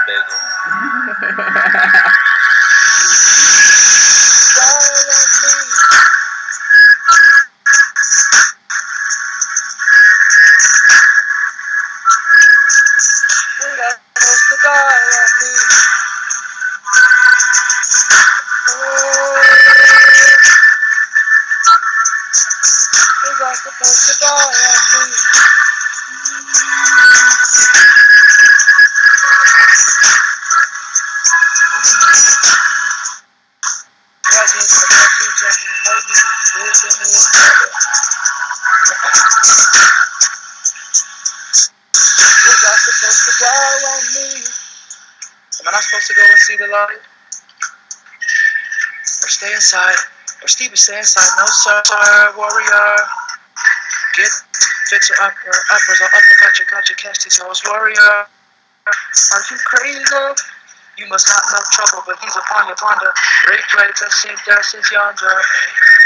bagel. Am I not supposed to go and see the light? Or stay inside? Or Steve is stay inside? No sir, warrior. Get fix your uppers or uppercut your got your catch these hoes, warrior. Are you crazy? You must not know trouble, but he's upon your ponder. Great plates that sink there since yonder.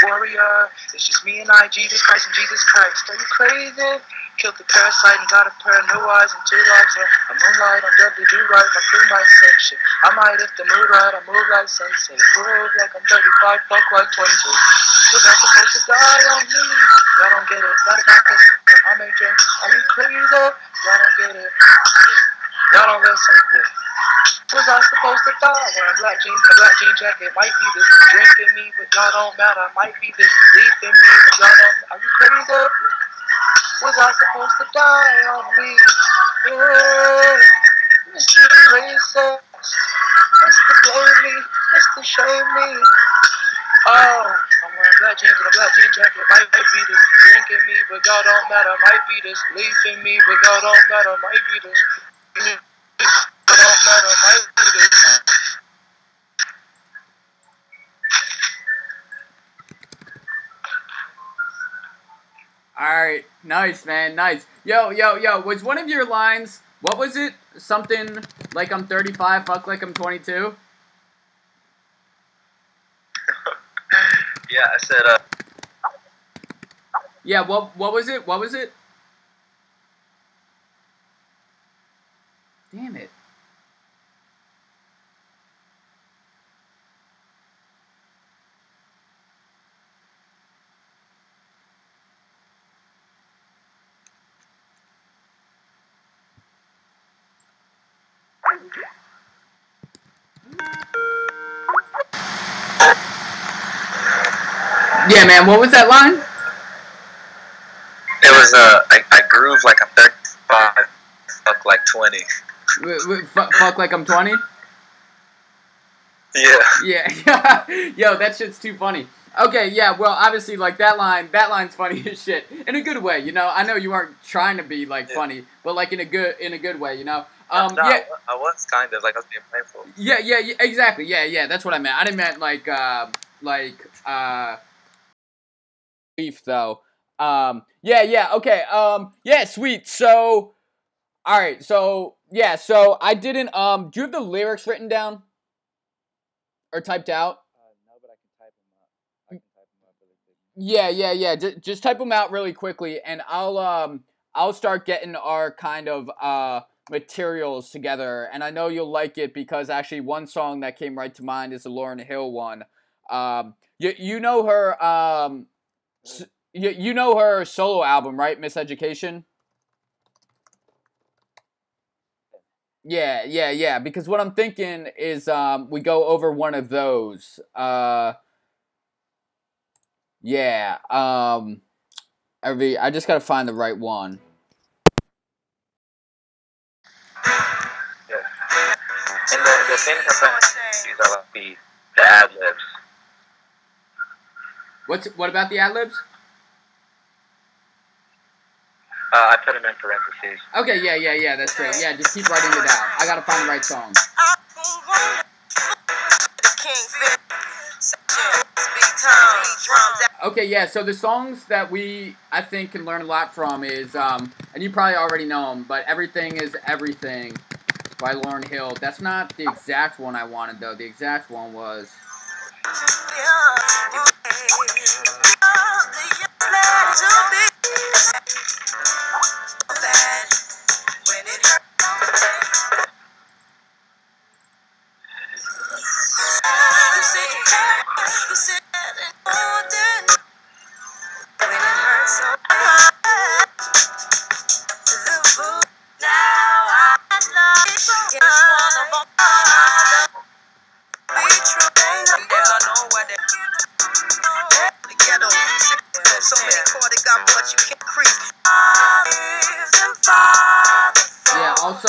Warrior, it's just me and I, Jesus Christ and Jesus Christ. Are you crazy? Killed the parasite and got a pair of new eyes and 2 lives. I'm moonlight, I'm deadly, do right, my crew might sing shit. I might if the mood right, I move like sensei. Prove like I'm 35, fuck like 22. You're not supposed to die on me. Y'all don't get it, gotta got this. I'm a drink. Are you crazy? Y'all don't get it. Y'all don't listen. Was I supposed to die? Wearing black jeans and a black jean jacket. Might be this drink in me, but y'all don't matter. Might be this leaf in me, but y'all don't. Are you crazy? Was I supposed to die on me? Yeah. Mr. Racist, Mr. Blame me, Mr. Shame me. Oh, I'm wearing black jeans and a black jean jacket. Might be this drink in me, but y'all don't matter. Might be this leaf in me, but y'all don't matter. Might be this. Don't matter, might be this. Alright, nice, man, nice. Yo, was one of your lines, what was it? Something like I'm 35, fuck like I'm 22? Yeah, I said, Yeah, what was it? What was it? Damn it. Yeah, man, what was that line? It was, I groove like I'm 35, fuck like 20. Fuck like I'm 20? Yeah. Yeah. Yo, that shit's too funny. Okay, yeah, well, obviously, like, that line's funny as shit. In a good way, you know? I know you weren't trying to be, like, funny, but, like, in a good way, you know? No, yeah. I was kind of, like, I was being playful. Yeah, exactly. Yeah, that's what I meant. I didn't meant, beef, though. Okay, yeah, sweet. So, alright, so, yeah, so I didn't, do you have the lyrics written down? Or typed out? No, but I can type them up. Really quickly. Yeah. Just type them out really quickly, and I'll start getting our kind of materials together. And I know you'll like it because actually one song that came right to mind is the Lauryn Hill one. You know her you know her solo album, right? Miseducation. Yeah. Because what I'm thinking is we go over one of those. Yeah. I just gotta find the right one. Yeah. And the things I'm these are like the ad libs. What about the ad libs? I put them in parentheses. Okay, yeah, that's great. Yeah, just keep writing it out. I gotta find the right song. Okay, yeah, so the songs that I think, can learn a lot from is, and you probably already know them, but Everything is Everything by Lauryn Hill. That's not the exact one I wanted, though. The exact one was...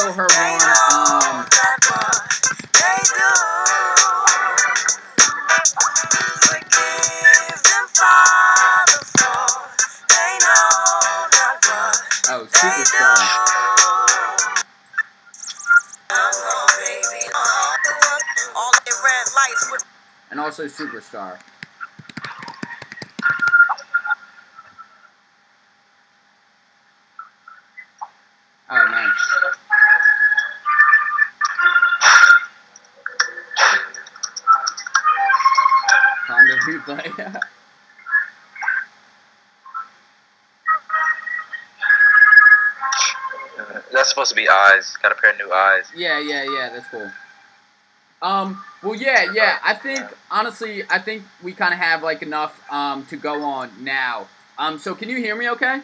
show her one. Oh, Superstar. And also Superstar. Oh, nice. Time to replay. That's supposed to be eyes. Got a pair of new eyes. Yeah, that's cool. Well, yeah, I think, honestly, I think we kind of have, like, enough, to go on now. So can you hear me okay?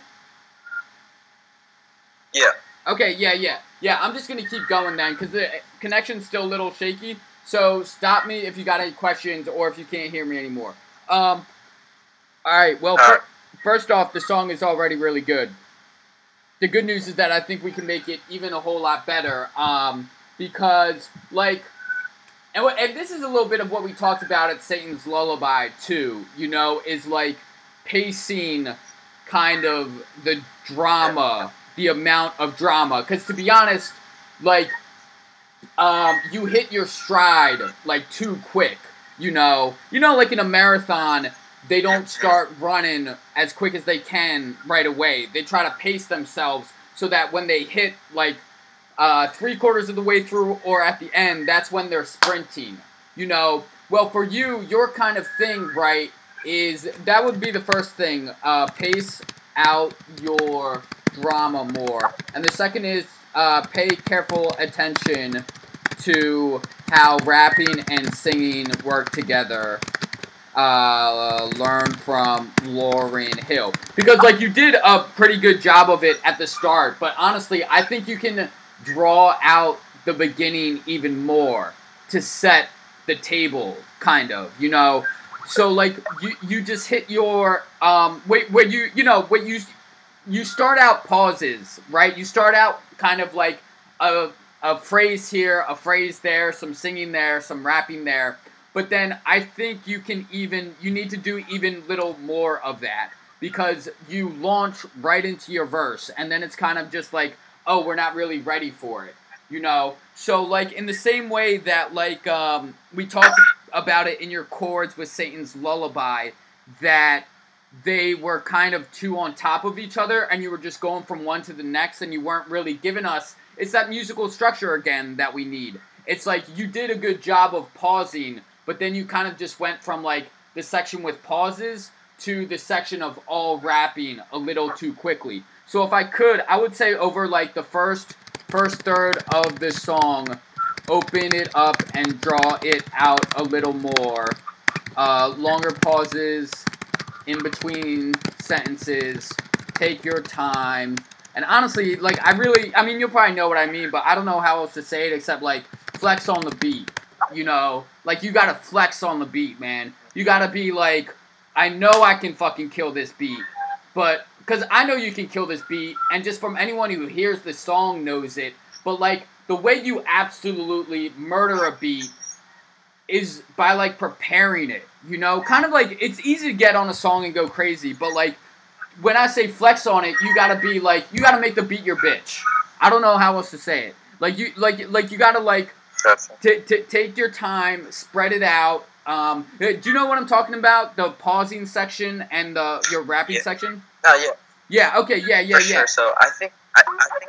Yeah. Okay, yeah, I'm just gonna keep going then, because the connection's still a little shaky, so stop me if you got any questions, or if you can't hear me anymore. Alright, well, first off, the song is already really good. The good news is that I think we can make it even a whole lot better, because, like, and this is a little bit of what we talked about at Satan's Lullaby, too, you know, is, like, pacing kind of the drama, the amount of drama, because to be honest, like, you hit your stride, like, too quick, you know, like in a marathon, they don't start running as quick as they can right away. They try to pace themselves so that when they hit, like, 3/4 of the way through or at the end, that's when they're sprinting, you know. Well, for you, your kind of thing, right, is that would be the first thing, pace out your drama more. And the second is pay careful attention to how rapping and singing work together. Learn from Lauryn Hill. Because, like, you did a pretty good job of it at the start, but honestly, I think you can draw out the beginning even more to set the table, kind of, you know? So, like, you just hit your, you start out pauses, right? You start out kind of like a phrase here, a phrase there, some singing there, some rapping there. But then I think you need to do even little more of that, because you launch right into your verse, and then it's kind of just like, oh, we're not really ready for it, you know? So, like, in the same way that, like, we talked about it in your chords with Satan's Lullaby, that they were kind of two on top of each other, and you were just going from one to the next, and you weren't really giving us, it's that musical structure again that we need. It's like, you did a good job of pausing, but then you kind of just went from, like, the section with pauses to the section of all rapping a little too quickly. So if I could, I would say over, like, the first third of this song, open it up and draw it out a little more. Longer pauses in between sentences. Take your time. And honestly, like, I mean, you'll probably know what I mean, but I don't know how else to say it except, like, flex on the beat. You know, like, you gotta flex on the beat, man. You gotta be like, I know I can fucking kill this beat, but, because I know you can kill this beat, and just from anyone who hears the song knows it, but, like, the way you absolutely murder a beat is by, like, preparing it, you know? Kind of like, it's easy to get on a song and go crazy, but, like, when I say flex on it, you gotta be, like, you gotta make the beat your bitch. I don't know how else to say it. Like, you gotta, like, take your time, spread it out. Do you know what I'm talking about? The pausing section and your rapping section? Yeah. Yeah, okay, yeah. Sure. So I think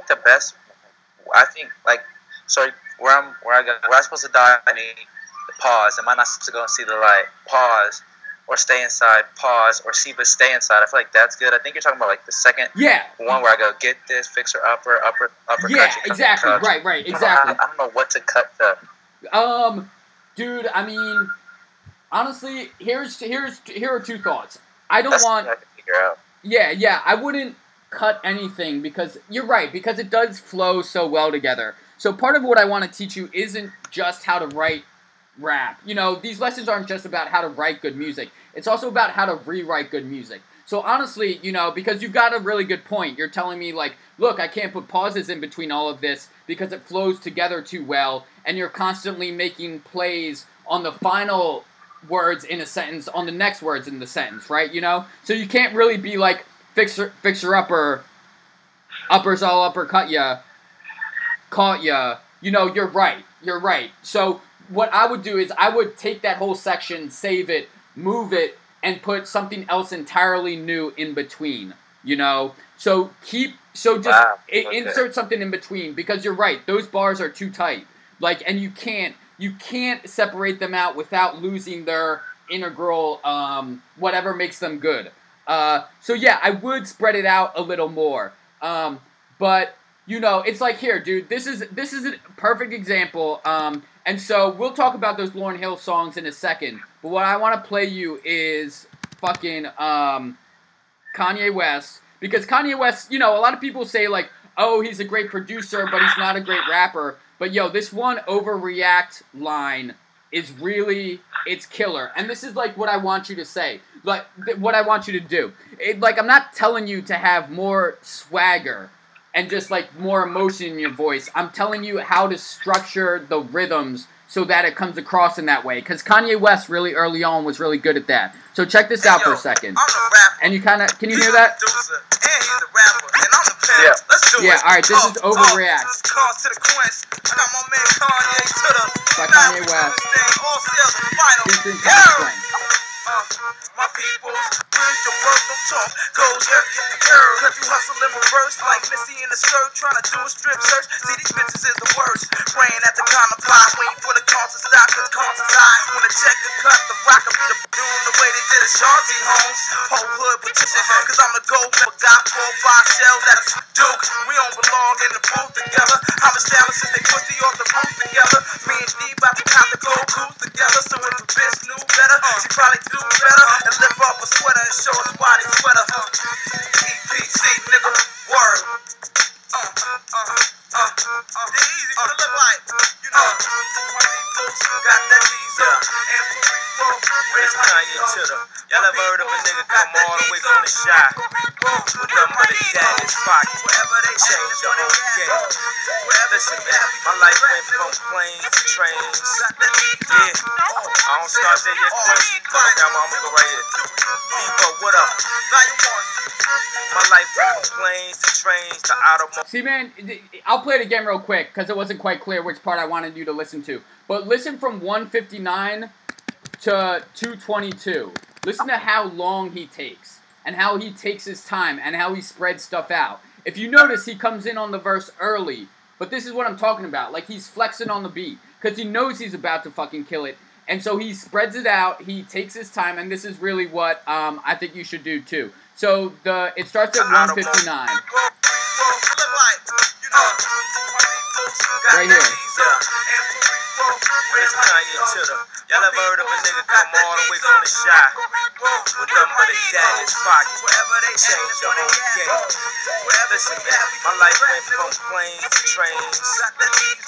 the best, like, sorry, where I'm supposed to die, I need the pause. Am I not supposed to go and see the light? Pause. Or stay inside, pause, or see but stay inside. I feel like that's good. I think you're talking about, like, the second one where I go, get this, fix her upper yeah, exactly, right, exactly. I don't know what to cut the... Dude, I mean, honestly, here are two thoughts. I don't want... I can figure out. Yeah, I wouldn't cut anything, because you're right, because it does flow so well together. So part of what I want to teach you isn't just how to write rap. You know, these lessons aren't just about how to write good music. It's also about how to rewrite good music. So honestly, you know, because you've got a really good point. You're telling me, like, look, I can't put pauses in between all of this because it flows together too well, and you're constantly making plays on the final words in a sentence, on the next words in the sentence, right? You know? So you can't really be like, fixer upper, uppers all uppercut ya, caught ya. You know, you're right. You're right. So what I would do is I would take that whole section, save it, move it, and put something else entirely new in between, you know? So insert something in between, because you're right, those bars are too tight. Like, and you can't separate them out without losing their integral, whatever makes them good. So yeah, I would spread it out a little more. But, you know, it's like, here, dude, this is a perfect example, and so we'll talk about those Lauryn Hill songs in a second. But what I want to play you is fucking Kanye West. Because Kanye West, you know, a lot of people say, like, oh, he's a great producer, but he's not a great rapper. But, yo, this one overreact line is really, it's killer. And this is, like, what I want you to say. Like, what I want you to do. I'm not telling you to have more swagger and just, like, more emotion in your voice. I'm telling you how to structure the rhythms so that it comes across in that way. Because Kanye West really early on was really good at that. So check this out for a second. And you kind of, can you hear that? Yeah, alright, this is Overreact by Kanye West featuring Kanye Strength. My peoples, where's your work? Don't talk, goes cause you hustle in reverse like Missy in the skirt, trying to do a strip search. See, these bitches is the worst. Praying at the counter block, waiting for the call to stop, cause calls is high. When the check is cut, the rock will be the doing the way they did at Shanty Homes. Whole hood petition, cause I'm the gold, but got 4 or 5 shells at a Duke. We don't belong in the booth together. How much down since they pussy off the roof together. Me and D about to count the gold cruise together. So if a bitch knew better, she probably do better and lift up a sweater and show us why they sweater. EPC, nigga, word. The easy for the look like, you know. Got that diesel and where's Kanye Titter? Y'all ever heard of a nigga come all the way from the shop with nothing but a dad in his pocket? Change the whole game. Listen, man, my life went from planes to trains. Yeah, I don't start there yet. Come on down, I'm gonna go right here. Devo, what up? My life went from planes to trains to automobiles. See, man, I'll play it again real quick because it wasn't quite clear which part I wanted you to listen to. But listen from 159 to 222. Listen to how long he takes and how he takes his time and how he spreads stuff out. If you notice, he comes in on the verse early, but this is what I'm talking about. Like, he's flexing on the beat because he knows he's about to fucking kill it. And so he spreads it out, he takes his time, and this is really what I think you should do too. So it starts at 159. Right here. Where's Kanye Titter? Y'all ever heard of a nigga come all the way from the shop with nothing but a dad in his pocket? Change the whole game. Listen, man, my life went from planes to trains.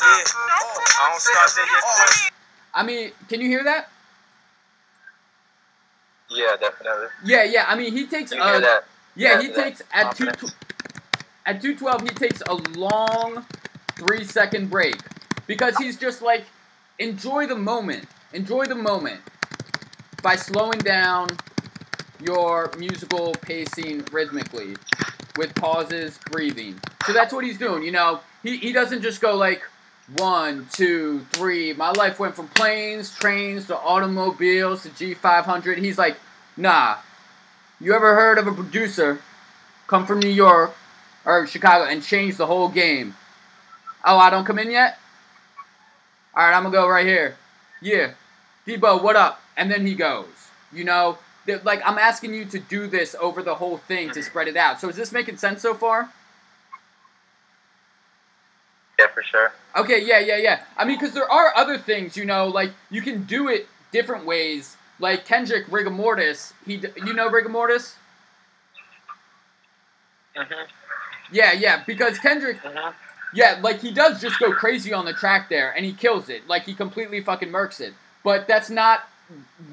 Yeah, I don't start there yet. I mean, can you hear that? Yeah, definitely. Yeah. I mean, he takes he takes at 212. He takes a long 3-second break because he's just like, enjoy the moment by slowing down your musical pacing rhythmically with pauses, breathing. So that's what he's doing. You know, he doesn't just go like 1, 2, 3. My life went from planes, trains, to automobiles, to G500. He's like, nah. You ever heard of a producer come from New York or Chicago and change the whole game? Oh, I don't come in yet? Alright, I'm gonna go right here. Yeah. Debo, what up? And then he goes. You know, like, I'm asking you to do this over the whole thing to spread it out. So is this making sense so far? Yeah, for sure. Okay, yeah. I mean, because there are other things, you know, like, you can do it different ways. Like Kendrick Rigor Mortis, you know Rigor Mortis? Mm-hmm. Yeah, because Kendrick, yeah, like, he does just go crazy on the track there, and he kills it. Like, he completely fucking murks it. But that's not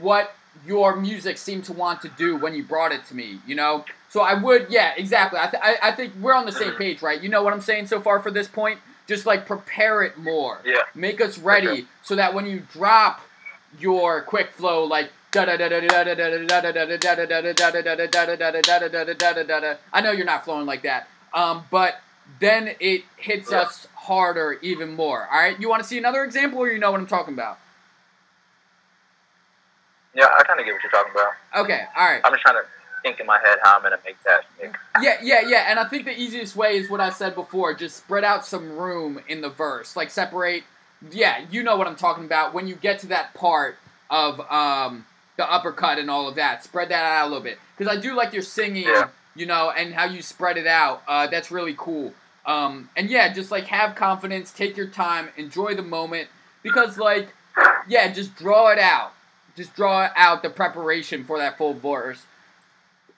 what your music seemed to want to do when you brought it to me, you know? So I would, yeah, exactly. I think we're on the same page, right? You know what I'm saying so far for this point? Just, like, prepare it more. Yeah. Make us ready so that when you drop your quick flow, like, I know you're not flowing like that, but then it hits us harder even more, all right? You want to see another example, or you know what I'm talking about? Yeah, I kind of get what you're talking about. Okay, all right. I'm just trying to think in my head how I'm going to make that. Yeah, and I think the easiest way is what I said before. Just spread out some room in the verse. Like, separate, yeah, you know what I'm talking about. When you get to that part of the uppercut and all of that, spread that out a little bit. Because I do like your singing, you know, and how you spread it out. That's really cool. And yeah, just, like, have confidence, take your time, enjoy the moment. Because, like, yeah, just draw it out. Just draw out the preparation for that full verse.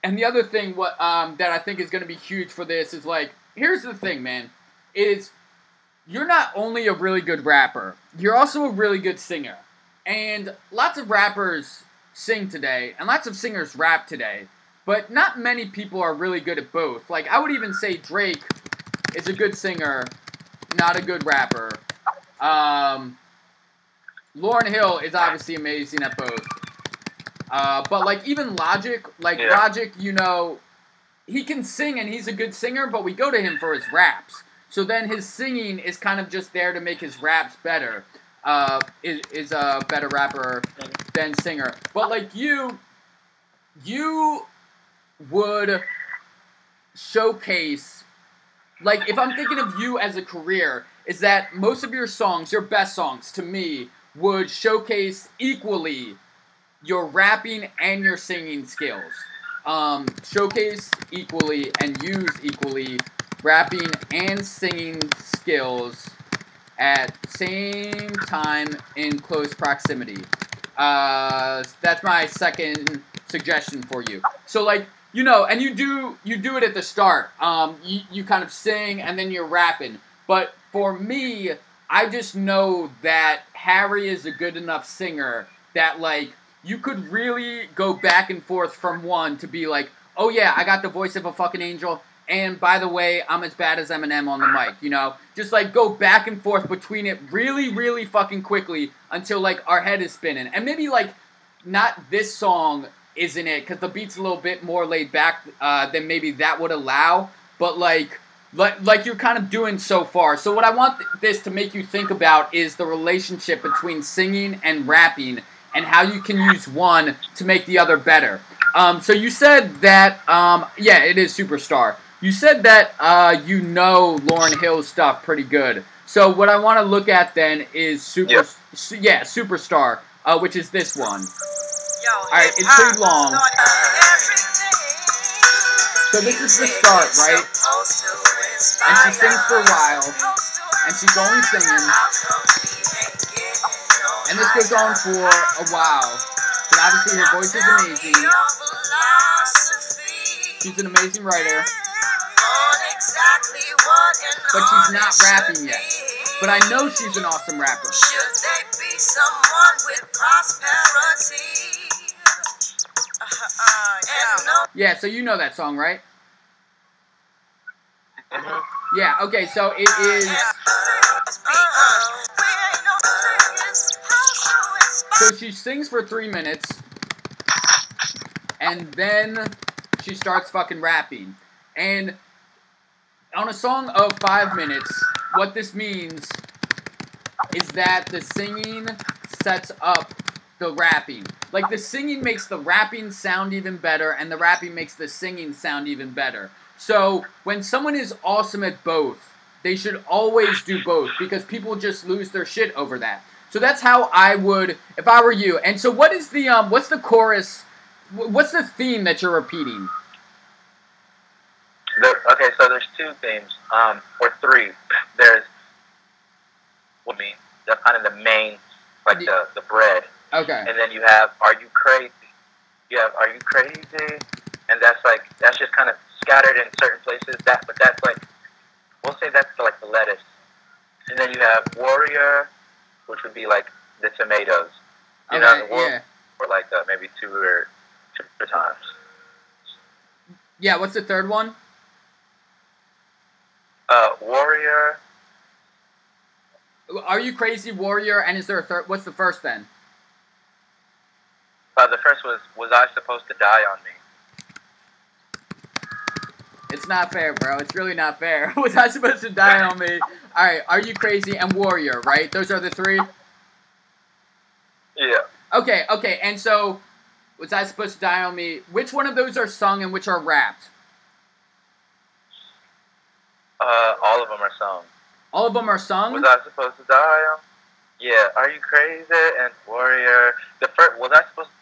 And the other thing that I think is going to be huge for this is, like, here's the thing, man, is you're not only a really good rapper, you're also a really good singer. And lots of rappers sing today, and lots of singers rap today, but not many people are really good at both. Like, I would even say Drake is a good singer, not a good rapper. Lauryn Hill is obviously amazing at both. But, like, even Logic, Logic, you know, he can sing and he's a good singer, but we go to him for his raps. So then his singing is kind of just there to make his raps better. Is a better rapper than singer. But, like, you would showcase, like, if I'm thinking of you as a career, is that most of your songs, your best songs, to me, would showcase equally your rapping and your singing skills. Showcase equally and use equally rapping and singing skills at same time in close proximity. That's my second suggestion for you. So, like, you know, and you do it at the start. You kind of sing and then you're rapping. But for me, I just know that Harry is a good enough singer that, like, you could really go back and forth from one to be like, oh yeah, I got the voice of a fucking angel, and by the way, I'm as bad as Eminem on the mic, you know? Just, like, go back and forth between it really, really fucking quickly until, like, our head is spinning. And maybe, like, not this song isn't it, because the beat's a little bit more laid back than maybe that would allow, but, like you're kind of doing so far. So what I want this to make you think about is the relationship between singing and rapping and how you can use one to make the other better. So you said that, yeah, it is Superstar. You said that you know Lauryn Hill's stuff pretty good. So what I want to look at then is Superstar, which is this one. Alright, it's pretty long. So this is the start, right? And she sings for a while, and she's only singing, and this goes on for a while. But obviously her voice is amazing. She's an amazing writer. But she's not rapping yet. But I know she's an awesome rapper. Should they be someone with prosperity? Yeah, so you know that song, right? Yeah, okay, so it is... So she sings for 3 minutes, and then she starts fucking rapping. And on a song of 5 minutes, what this means is that the singing sets up the rapping. Like, the singing makes the rapping sound even better, and the rapping makes the singing sound even better. So, when someone is awesome at both, they should always do both, because people just lose their shit over that. So that's how I would, if I were you. And so what is the, what's the chorus, what's the theme that you're repeating? Okay, so there's 2 themes, or 3. There's, the kind of the main, like the bread. Okay. And then you have, Are You Crazy? You have, Are You Crazy? And that's just kind of scattered in certain places. But that's like, we'll say that's like the lettuce. And then you have Warrior, which would be like the tomatoes. You know, the yeah. Or like maybe two times. Yeah, what's the third one? Warrior. Are You Crazy, Warrior, and is there a third? What's the first then? The first was I Supposed to Die on Me? It's not fair, bro. It's really not fair. Was I Supposed to Die on Me? All right, Are You Crazy and Warrior, right? Those are the three? Yeah. Okay, and so, Was I Supposed to Die on Me? Which one of those are sung and which are rapped? All of them are sung. All of them are sung? Was I Supposed to Die on? Yeah. Are You Crazy and Warrior? The first, Was I Supposed to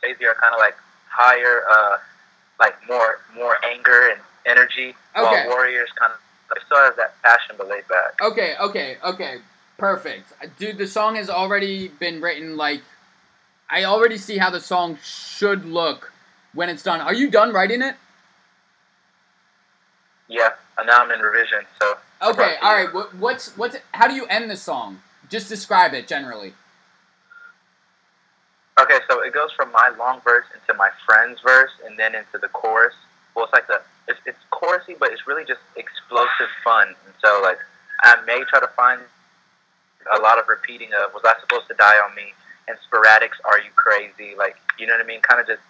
Crazy are kind of like higher, like more anger and energy, Okay. while Warrior's kind of still has that passion but laid back. Okay. Perfect. Dude, the song has already been written, like, I already see how the song should look when it's done. Are you done writing it? Yeah, and now I'm in revision, so. Okay, alright, how do you end the song? Just describe it, generally. Okay, so it goes from my long verse into my friend's verse, and then into the chorus. Well, it's like it's chorusy, but it's really just explosive fun. And so, like, I may try to find a lot of repeating of Was I Supposed to Die on Me? And sporadics, Are You Crazy? Like, you know what I mean? Kind of just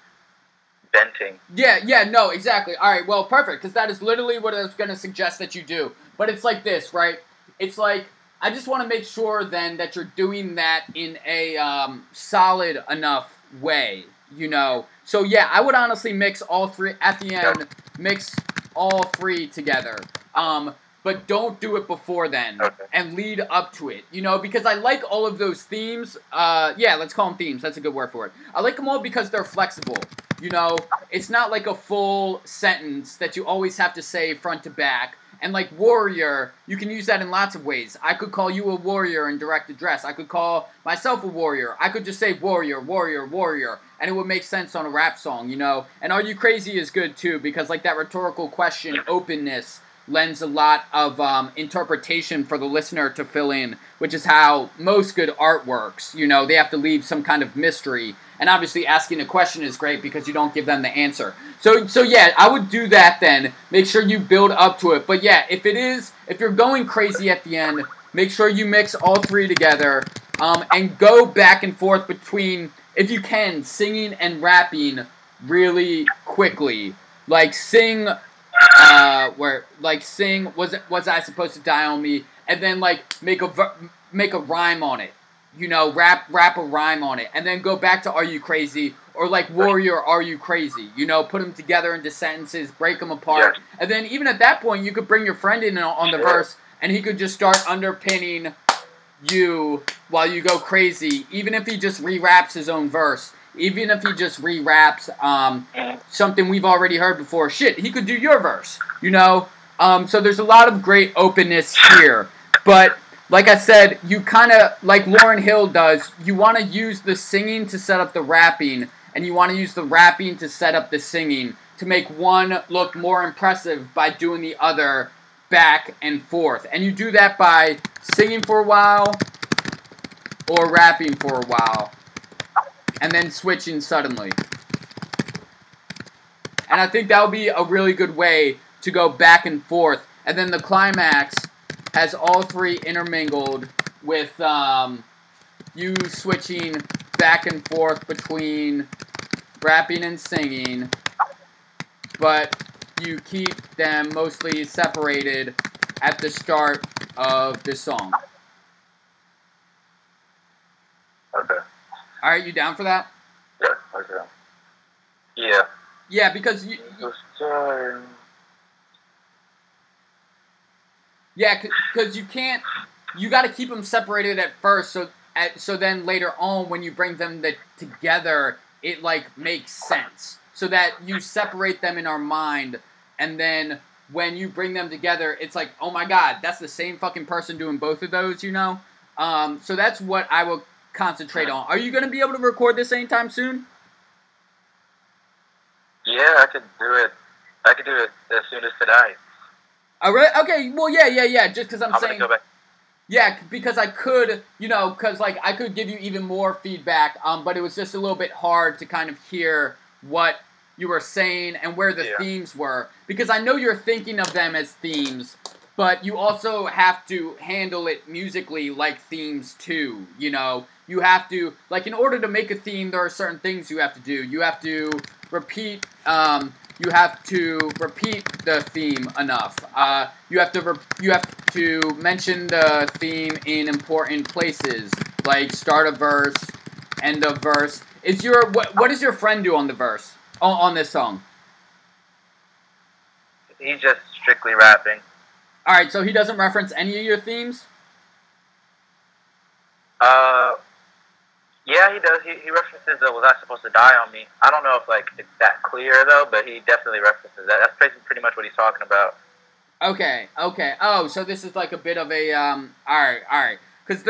venting. Yeah, no, exactly. Alright, well, perfect, because that is literally what I was going to suggest that you do. But it's like this, right? It's like, I just want to make sure then that you're doing that in a solid enough way, you know? So yeah, I would honestly mix all three, at the end, mix all three together. But don't do it before then, Okay. and lead up to it, you know? Because I like all of those themes, yeah, let's call them themes, that's a good word for it. I like them all because they're flexible, you know? It's not like a full sentence that you always have to say front to back. And like warrior, you can use that in lots of ways. I could call you a warrior in direct address. I could call myself a warrior. I could just say warrior, warrior, warrior, and it would make sense on a rap song, you know? And Are You Crazy is good too, because like that rhetorical question, openness, lends a lot of interpretation for the listener to fill in, which is how most good art works. You know, they have to leave some kind of mystery. And obviously asking a question is great because you don't give them the answer. So yeah, I would do that then. Make sure you build up to it. But yeah, if you're going crazy at the end, make sure you mix all three together and go back and forth between, if you can, singing and rapping really quickly. Like sing, Was I Supposed to Die on Me? And then like make a rhyme on it. You know, rap a rhyme on it, and then go back to Are You Crazy, or like Warrior, Are You Crazy? You know, put them together into sentences, break them apart, and then even at that point, you could bring your friend in on the verse, and he could just start underpinning you while you go crazy, even if he just re-raps his own verse, even if he just re-raps something we've already heard before. Shit, he could do your verse, you know? So there's a lot of great openness here, but like I said, you kind of, like Lauryn Hill does, you want to use the singing to set up the rapping, and you want to use the rapping to set up the singing, to make one look more impressive by doing the other back and forth. And you do that by singing for a while, or rapping for a while, and then switching suddenly. And I think that would be a really good way to go back and forth. And then the climax has all three intermingled with you switching back and forth between rapping and singing, but you keep them mostly separated at the start of the song. Okay. Alright, you down for that? Yeah, okay. Yeah. Yeah, because yeah, because you can't, you got to keep them separated at first, so then later on when you bring them together, it like makes sense. So that you separate them in our mind, and then when you bring them together, it's like, oh my god, that's the same fucking person doing both of those, you know? So that's what I will concentrate on. Are you going to be able to record this anytime soon? Yeah, I could do it. I could do it as soon as tonight. Oh, really? Okay, well, yeah. Just because I'm saying... Gonna go back. Yeah, because I could, because like I could give you even more feedback, but it was just a little bit hard to kind of hear what you were saying and where the themes were. Because I know you're thinking of them as themes, but you also have to handle it musically like themes too, You have to, like, in order to make a theme, there are certain things you have to do. You have to repeat, the theme enough. You have to mention the theme in important places, like start a verse, end of verse. What does your friend do on the verse on this song? He's just strictly rapping. All right, so he doesn't reference any of your themes? Yeah, he does. He references the "Was I Supposed to Die on Me?" I don't know if like it's that clear though, but he definitely references that. That's pretty much what he's talking about. Okay. Oh, so this is like a bit of a all right. Because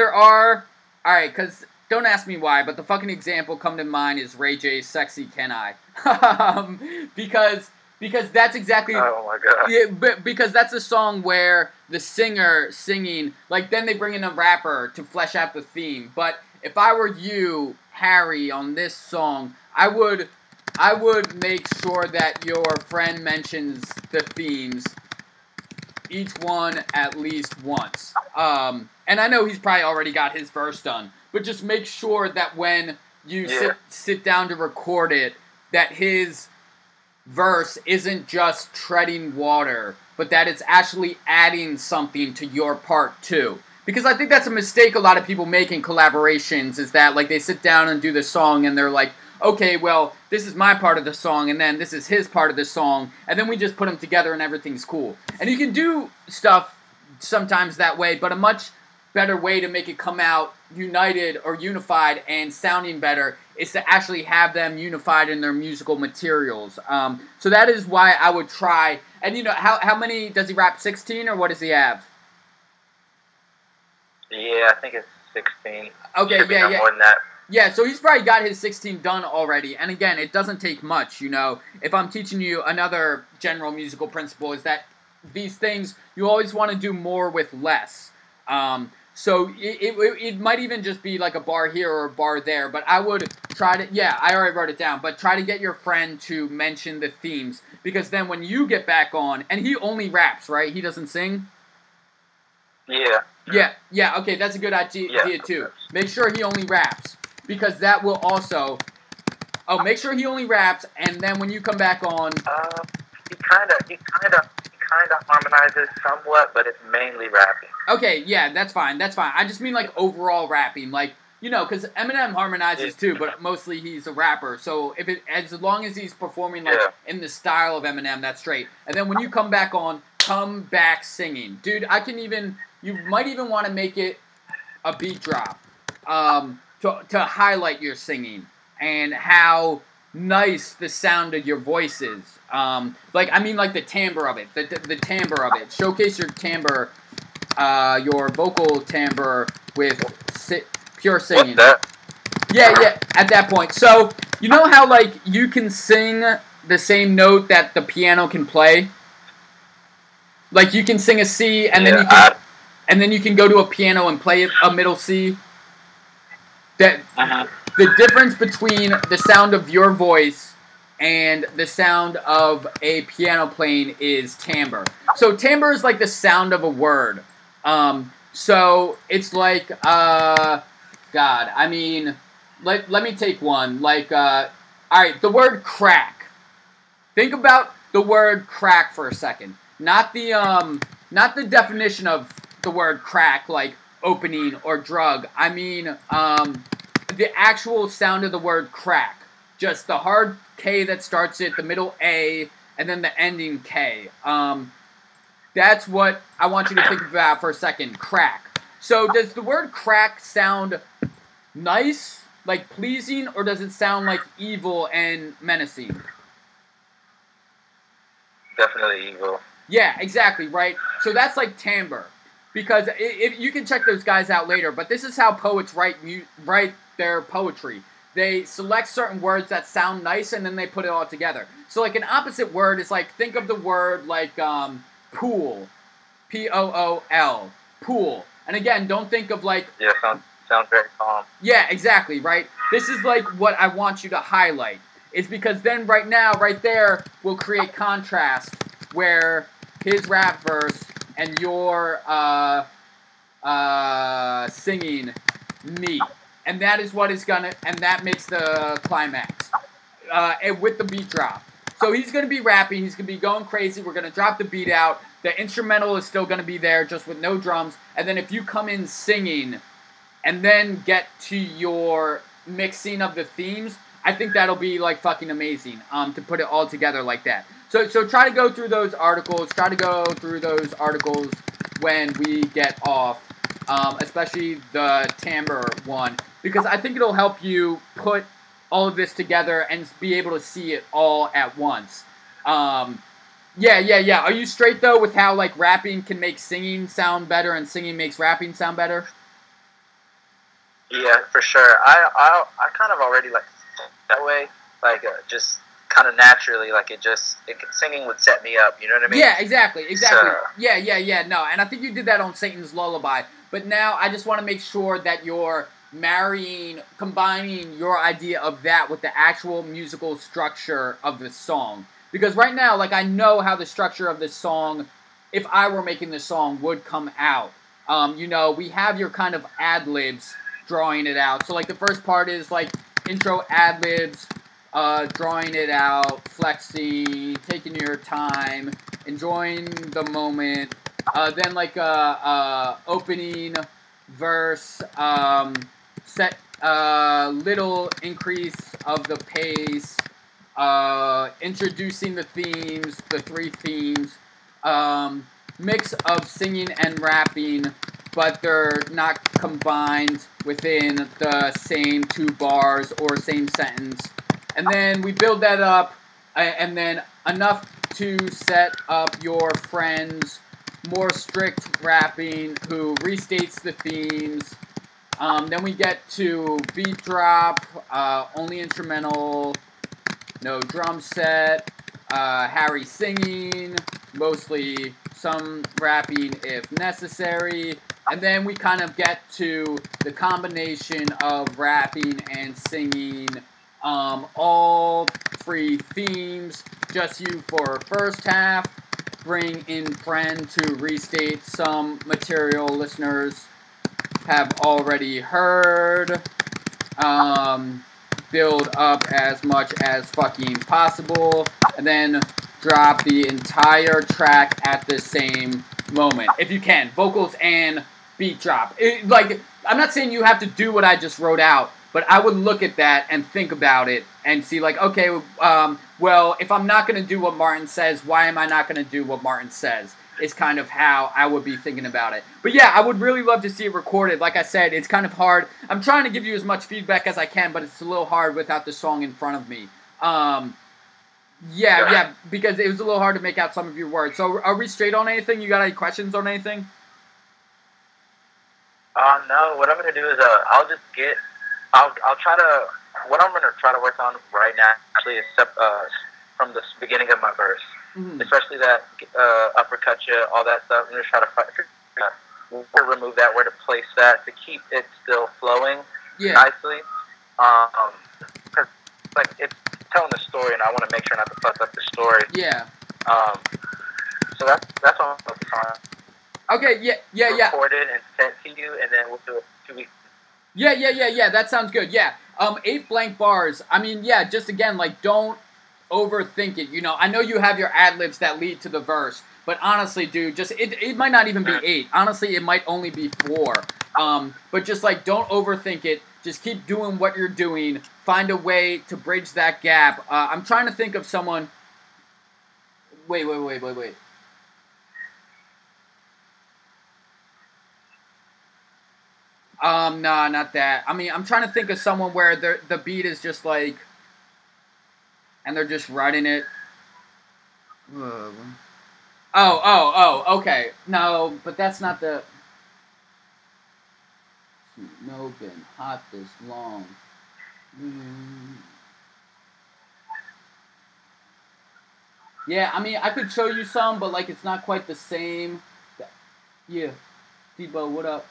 don't ask me why, but the fucking example come to mind is Ray J's "Sexy Can I?" because that's exactly. Oh my god. Yeah, because that's a song where the singer singing, like, then they bring in a rapper to flesh out the theme. But if I were you, Harry, on this song, I would make sure that your friend mentions the themes, each one at least once. And I know he's probably already got his verse done, but just make sure that when you sit down to record it, that his verse isn't just treading water, but that it's actually adding something to your part too. Because I think that's a mistake a lot of people make in collaborations, is that like they sit down and do the song and they're like, okay, well, this is my part of the song, and then this is his part of the song, and then we just put them together and everything's cool. And you can do stuff sometimes that way, but a much better way to make it come out united or unified and sounding better is to actually have them unified in their musical materials. So that is why I would try. And how many does he rap? 16 or what does he have? Yeah, I think it's 16. Okay, Should be no more than that. Yeah, so he's probably got his 16 done already. And again, it doesn't take much, If I'm teaching you another general musical principle, is that these things, you always want to do more with less. So it might even just be like a bar here or a bar there, but I would try to, I already wrote it down, but try to get your friend to mention the themes, because then when you get back on, and he only raps, right? He doesn't sing? Yeah, okay, that's a good idea too. Make sure he only raps, because that will also, make sure he only raps, and then when you come back on... He kind of harmonizes somewhat, but it's mainly rapping. Okay, yeah, that's fine. I just mean like overall rapping, like, because Eminem harmonizes too, but mostly he's a rapper. So as long as he's performing like in the style of Eminem, that's straight. And then when you come back on, come back singing, dude. You might even want to make it a beat drop, to highlight your singing and how nice the sound of your voice is. Like the timbre of it, the timbre of it. Showcase your timbre, your vocal timbre with pure singing. What's that? Yeah, at that point. So, you know how, like, you can sing the same note that the piano can play? Like, you can sing a C, and then you can go to a piano and play a middle C? The difference between the sound of your voice and the sound of a piano playing is timbre. So timbre is like the sound of a word. So it's like, let me take one. Like, alright, the word crack. Think about the word crack for a second. Not the definition of the word crack, like opening or drug. I mean, the actual sound of the word crack. Just the hard K that starts it, the middle A, and then the ending K. That's what I want you to think about for a second. Crack. So does the word crack sound nice, like pleasing, or does it sound like evil and menacing? Definitely evil. Yeah, exactly, right? So that's like timbre. Because if you can check those guys out later, but this is how poets write their poetry. They select certain words that sound nice, and then they put it all together. So, like, an opposite word is, like, think of the word, like, pool. P-O-O-L. Pool. And again, don't think of like... Yeah, sounds very calm. Yeah, exactly, right? This is like what I want you to highlight. Is because then right now, right there, will create contrast where his rap verse and your singing meet. And that is what is gonna, and that makes the climax. And with the beat drop. So he's gonna be rapping, he's gonna be going crazy, we're gonna drop the beat out, the instrumental is still gonna be there, just with no drums, and then if you come in singing, and then get to your mixing of the themes, I think that'll be like fucking amazing, to put it all together like that. So try to go through those articles, when we get off, especially the timbre one, because I think it'll help you put all of this together and be able to see it all at once. Yeah. Are you straight though with how like rapping can make singing sound better and singing makes rapping sound better? Yeah, for sure. I kind of already like that way, like just kind of naturally, like singing would set me up. You know what I mean? Yeah, exactly. So, Yeah. No, and I think you did that on Satan's Lullaby. But now I just want to make sure that you're combining your idea of that with the actual musical structure of the song. Because right now, like, I know how the structure of this song, if I were making this song, would come out. We have your kind of ad-libs drawing it out. So, like, the first part is, like, intro ad-libs, drawing it out, flexing, taking your time, enjoying the moment. Then, like, opening verse, set little increase of the pace, introducing the themes, the 3 themes, mix of singing and rapping, but they're not combined within the same 2 bars or same sentence. And then we build that up, and then enough to set up your friend's more strict rapping who restates the themes. Then we get to beat drop, only instrumental, no drum set, Harry singing, mostly some rapping if necessary, and then we kind of get to the combination of rapping and singing, all 3 themes, just you for first half, bring in friend to restate some material listeners have already heard, build up as much as fucking possible, and then drop the entire track at the same moment. If you can, vocals and beat drop. I'm not saying you have to do what I just wrote out, but I would look at that and think about it and see like, okay, well, if I'm not going to do what Martin says, why am I not going to do what Martin says? Is kind of how I would be thinking about it. But yeah, I would really love to see it recorded. Like I said, it's kind of hard. I'm trying to give you as much feedback as I can, but it's a little hard without the song in front of me. Yeah, because it was a little hard to make out some of your words. So are we straight on anything? You got any questions on anything? No. What I'm going to do is I'll try to, what I'm going to try to work on right now actually is from the beginning of my verse. Mm-hmm. Especially that uppercut, all that stuff. I'm just trying to where to remove that, where to place that to keep it still flowing nicely. Because like it's telling the story, and I want to make sure not to fuck up the story. Yeah. So that's what I'm focused on. Okay. Yeah. Record it and send to you, and then we'll do it 2 weeks. Yeah. That sounds good. Yeah. 8 blank bars. I mean, yeah. Just again, like, don't overthink it. I know you have your ad-libs that lead to the verse, but honestly, dude, just it might not even be 8. Honestly, it might only be 4. But just like, don't overthink it. Just keep doing what you're doing. Find a way to bridge that gap. I'm trying to think of someone. Wait. Nah, not that. I mean, I'm trying to think of someone where the beat is just like, and they're just writing it. Oh, okay. No, but that's not the... No, been hot this long. Yeah, I mean, I could show you some, but, like, it's not quite the same. Yeah. Debo, what up?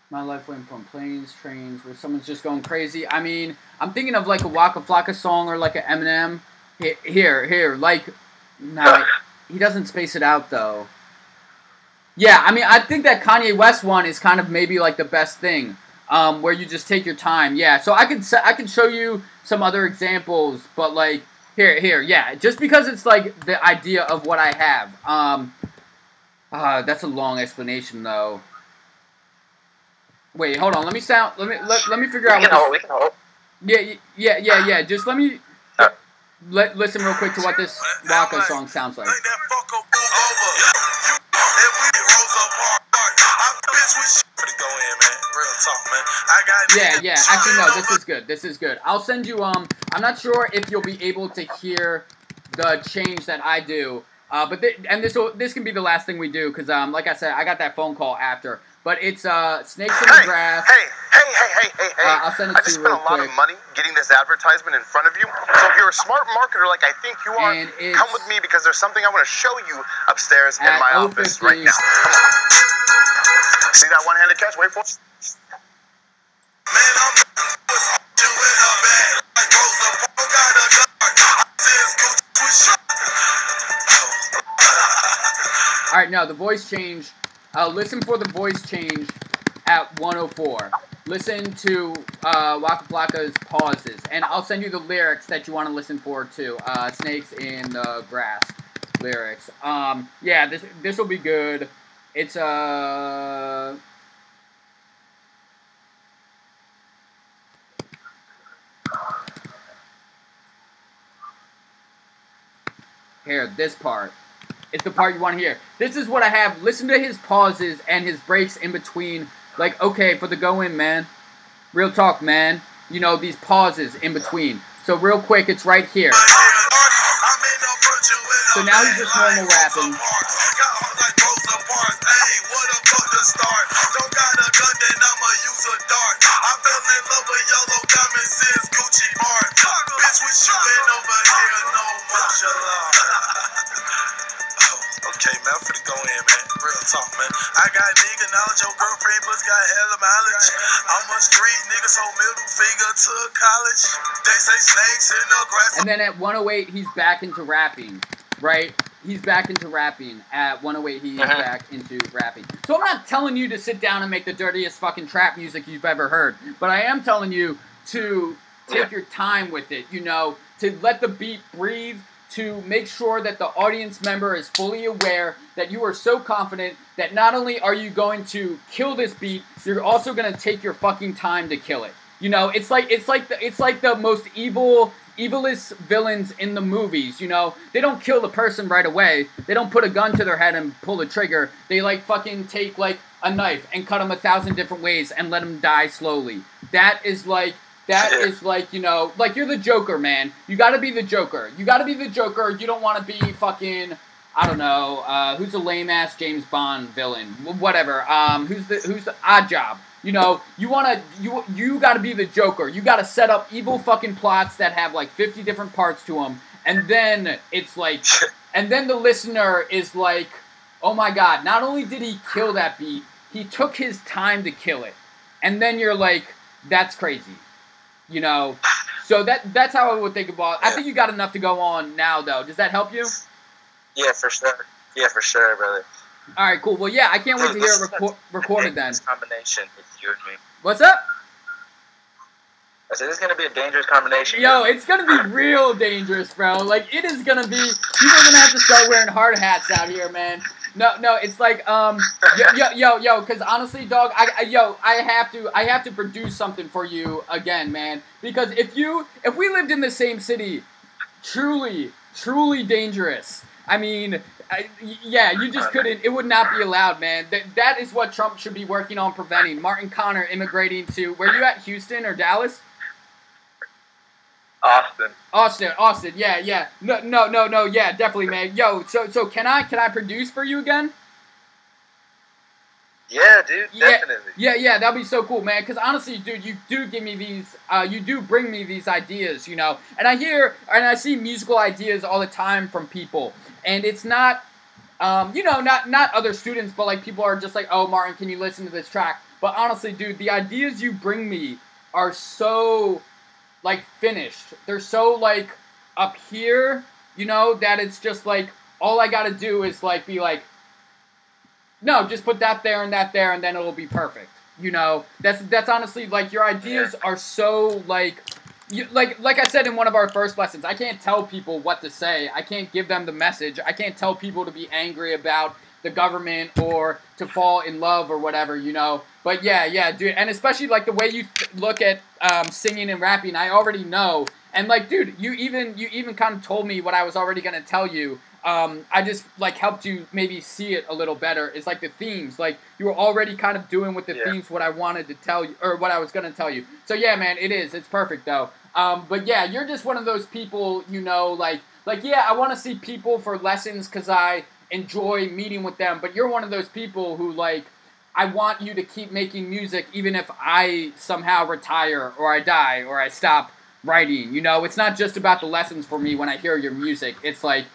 My life went from planes, trains, where someone's just going crazy. I mean, I'm thinking of like a Waka Flocka song or like an Eminem. Here, like, nah, he doesn't space it out though. Yeah, I mean, I think that Kanye West one is kind of maybe like the best thing, where you just take your time. Yeah, so I can show you some other examples, but like here, yeah, just because it's like the idea of what I have. That's a long explanation though. Wait, hold on. Let me figure out. We can hope. Yeah. Just let me listen real quick to what this Waka song sounds like. Yeah. Actually, no. This is good. I'll send you. I'm not sure if you'll be able to hear the change that I do. But this can be the last thing we do because like I said, I got that phone call after. But it's Snakes in the Grass. Hey. I'll send it I to just you spent real a lot quick. of money getting this advertisement in front of you. So if you're a smart marketer like I think you are, And it's come with me because there's something I want to show you upstairs in at my office 050. right now. Come on. See that one-handed catch? Wait for it. All right, now the voice change. Listen for the voice change at 104. Listen to Waka Flocka's pauses, and I'll send you the lyrics that you want to listen for too. Snakes in the Grass lyrics. Yeah, this will be good. It's here, this part. It's the part you want to hear. This is what I have. Listen to his pauses and his breaks in between. Like, okay, for the go in, man. Real talk, man. You know, these pauses in between. So real quick, it's right here. So now he's just normal rapping. Okay, man, I'm finna go in, man. Real talk, man. I got nigga knowledge, your girlfriend plus got hella mileage. I'm a street nigga, so middle finger to college. They say snakes in the grass. And then at 108, he's back into rapping, right? He's back into rapping. At 108, he's back into rapping. So I'm not telling you to sit down and make the dirtiest fucking trap music you've ever heard, but I am telling you to take your time with it, you know, to let the beat breathe, to make sure that the audience member is fully aware that you are so confident that not only are you going to kill this beat, you're also going to take your fucking time to kill it. You know, it's like the most evilest villains in the movies, you know. They don't kill the person right away. They don't put a gun to their head and pull the trigger. They like fucking take like a knife and cut them 1,000 different ways and let them die slowly. That is like, you know, like you're the Joker, man. You gotta be the Joker. You don't want to be fucking, I don't know, who's a lame ass James Bond villain? Whatever. Who's the Odd Job? You know, you gotta be the Joker. You gotta set up evil fucking plots that have like 50 different parts to them, and then it's like, and then the listener is like, oh my god, not only did he kill that beat, he took his time to kill it, and then you're like, that's crazy. You know, so that's how I would think about it. I think you got enough to go on now, though. Does that help you? Yeah, for sure. Yeah, for sure, brother. All right, cool. Well, yeah, I can't wait to hear it recorded then. Combination with you and me. What's up? I said, this is going to be a dangerous combination. Yo, it's going to be real dangerous, bro. Like, it is going to be, people are going to have to start wearing hard hats out here, man. No, it's like, yo, because honestly, dog, I have to produce something for you again, man. Because if we lived in the same city, truly dangerous. I mean, you just couldn't, it would not be allowed, man. That is what Trump should be working on preventing. Martin Connor immigrating to, where you at, Houston or Dallas? Austin, yeah. No, yeah, definitely, man. Yo, so can I produce for you again? Yeah, dude, definitely. Yeah, that'd be so cool, man. Because honestly, dude, you do give me these, you do bring me these ideas, you know. And I see musical ideas all the time from people, and it's not, not other students, but like people are just like, oh, Martin, can you listen to this track? But honestly, dude, the ideas you bring me are so, like, finished. They're so, like, up here, you know, that it's just, like, all I gotta do is, like, be like, no, just put that there, and then it'll be perfect. You know, that's honestly, like, your ideas are so, like, like I said in one of our first lessons, I can't tell people what to say. I can't give them the message. I can't tell people to be angry about the government or to fall in love or whatever, you know. But yeah, dude, and especially, like, the way you look at singing and rapping, I already know. And, like, dude, you even kind of told me what I was already gonna tell you. I just, like, helped you maybe see it a little better. It's like the themes. Like, you were already kind of doing with the themes what I wanted to tell you, or what I was going to tell you. So, yeah, man, it is. It's perfect, though. But, yeah, you're just one of those people, you know, like yeah, I want to see people for lessons because I enjoy meeting with them. But you're one of those people who, like, I want you to keep making music even if I somehow retire or I die or I stop writing. You know, it's not just about the lessons for me when I hear your music. It's like,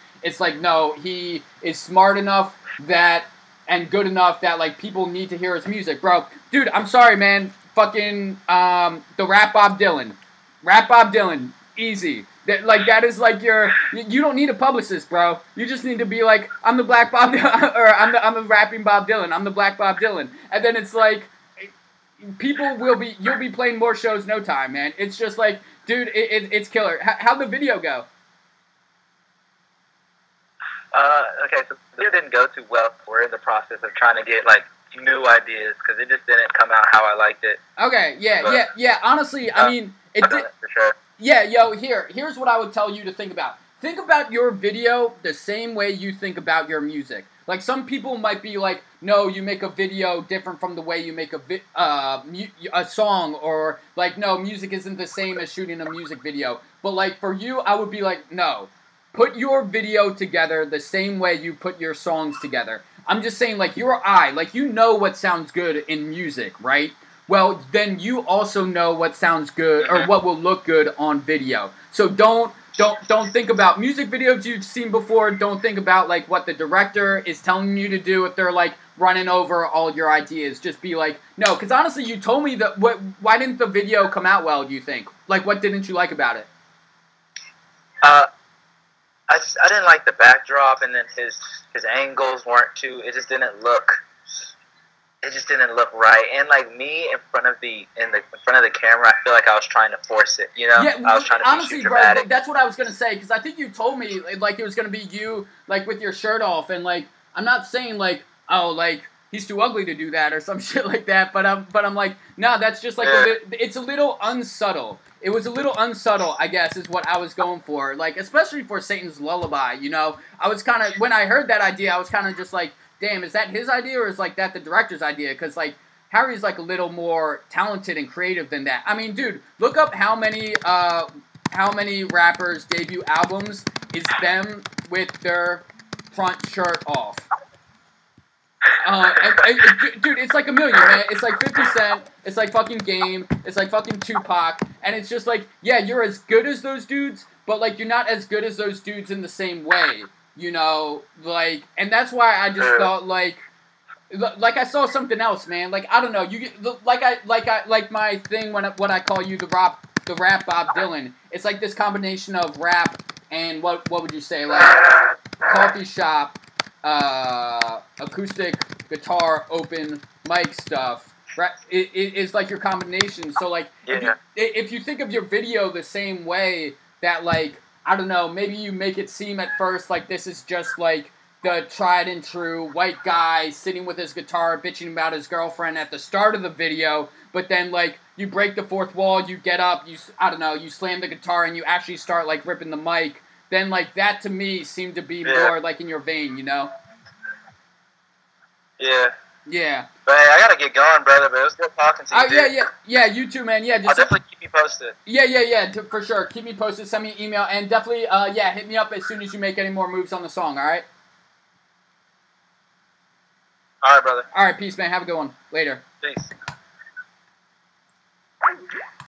no, he is smart enough that, and good enough that, like, people need to hear his music, bro. Dude, I'm sorry, man. Fucking, the Rap Bob Dylan. Rap Bob Dylan. Easy. That is, like, you don't need a publicist, bro. You just need to be like, I'm the Black Bob Dylan, or I'm the rapping Bob Dylan. I'm the Black Bob Dylan. And then it's like, you'll be playing more shows no time, man. It's just like, dude, it's killer. How'd the video go? Okay, so the video didn't go too well. We're in the process of trying to get, like, new ideas, because it just didn't come out how I liked it. Okay, yeah. Honestly, I mean, it did. For sure. Yeah, yo, here's what I would tell you to think about. Think about your video the same way you think about your music. Like, some people might be like, no, you make a video different from the way you make a song, or, like, no, music isn't the same as shooting a music video. But, like, for you, I would be like, no. Put your video together the same way you put your songs together. I'm just saying, like, your eye, like, you know what sounds good in music, right? Well, then you also know what sounds good, or what will look good on video. So don't think about music videos you've seen before. Don't think about, like, what the director is telling you to do if they're, like, running over all your ideas. Just be like, no, because honestly, you told me that, why didn't the video come out well, do you think? Like, what didn't you like about it? I didn't like the backdrop, and then his angles weren't too. It just didn't look right. And, like, me in front of the camera, I feel like I was trying to force it. You know, yeah, I was trying to honestly, be too dramatic. Bro, that's what I was gonna say, because I think you told me, like, it was gonna be you, like, with your shirt off, and, like, I'm not saying, like, oh, like, he's too ugly to do that or some shit like that, but I'm like, no, that's just, like, it's a little unsubtle. It was a little unsubtle, I guess, is what I was going for. Like, especially for Satan's Lullaby, you know? I was kind of, when I heard that idea, I was kind of just like, damn, is that his idea, or is, like, that the director's idea? Because, like, Harry's, like, a little more talented and creative than that. I mean, dude, look up how many rappers' debut albums is them with their front shirt off. Dude, it's like a million, man. It's like 50 Cent, it's like fucking Game, it's like fucking Tupac, and it's just like, yeah, you're as good as those dudes, but, like, you're not as good as those dudes in the same way, you know, like, and that's why I just thought, like I saw something else, man. Like, I don't know, you get, like my thing when what I call you the rap Bob Dylan. It's like this combination of rap and what would you say, like, coffee shop, acoustic guitar, open mic stuff. It's like your combination. So, like, if you think of your video the same way, that, like, I don't know, maybe you make it seem at first like this is just, like, the tried and true white guy sitting with his guitar bitching about his girlfriend at the start of the video, but then, like, you break the fourth wall, you get up, you slam the guitar, and you actually start, like, ripping the mic. Then, like, that to me seemed to be more, like, in your vein, you know? Yeah. Yeah. But hey, I gotta get going, brother, but it was good talking to you. Yeah, you too, man. Yeah, I'll definitely keep you posted. Yeah, for sure. Keep me posted, send me an email, and definitely, hit me up as soon as you make any more moves on the song, alright? Alright, brother. Alright, peace, man. Have a good one. Later. Peace.